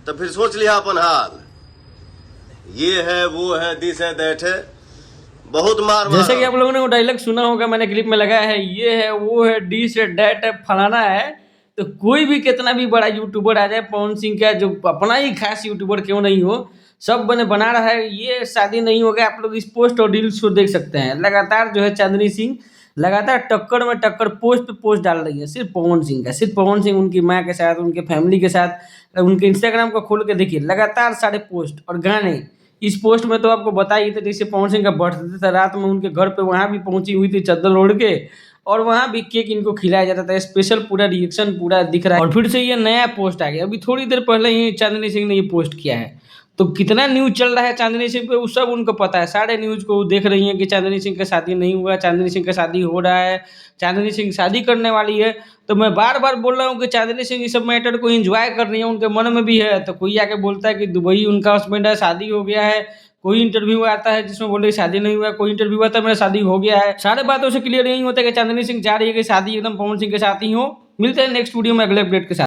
तो फिर सोच लिया अपन हाल, ये है वो है दिस है दैट है, बहुत मार मारा। जैसे कि आप लोगों ने वो डायलॉग सुना होगा, मैंने क्लिप में लगाया है, ये है वो है डिस है डैट है फलाना है। तो कोई भी कितना भी बड़ा यूट्यूबर आ जाए, पवन सिंह का जो अपना ही खास यूट्यूबर क्यों नहीं हो, सब बना रहा है ये शादी नहीं होगा। आप लोग इस पोस्ट और रील्स को देख सकते हैं, लगातार जो है चांदनी सिंह लगातार टक्कर में टक्कर, पोस्ट पे पोस्ट डाल रही है सिर्फ पवन सिंह का, सिर्फ पवन सिंह उनकी माँ के साथ, उनके फैमिली के साथ। उनके इंस्टाग्राम को खोल के देखिए, लगातार सारे पोस्ट और गाने। इस पोस्ट में तो आपको बता ही थे, जैसे पवन सिंह का बर्थडे था, रात में उनके घर पे वहाँ भी पहुंची हुई थी चादर ओढ़ के, और वहाँ भी केक इनको खिलाया जाता था स्पेशल, पूरा रिएक्शन पूरा दिख रहा है। और फिर से ये नया पोस्ट आ गया, अभी थोड़ी देर पहले ही चांदनी सिंह ने ये पोस्ट किया है। तो कितना न्यूज चल रहा है चांदनी सिंह पे, वो सब उनको पता है, सारे न्यूज को देख रही हैं कि चांदनी सिंह का शादी नहीं हुआ, चांदनी सिंह का शादी हो रहा है, चांदनी सिंह शादी करने वाली है। तो मैं बार बार बोल रहा हूँ कि चांदनी सिंह इस सब मैटर को एंजॉय कर रही है, उनके मन में भी है। तो कोई आके बोलता है कि दुबई उनका हस्बैंड है, शादी हो गया है, कोई इंटरव्यू आता है जिसमें बोल रही शादी नहीं हुआ, कोई इंटरव्यू आता है मेरा शादी हो गया है। सारे बातों से क्लियर यही होता है कि चांदनी सिंह चाह रही है कि शादी एकदम पवन सिंह के साथ ही हो। मिलते हैं नेक्स्ट वीडियो में अगले अपडेट के साथ।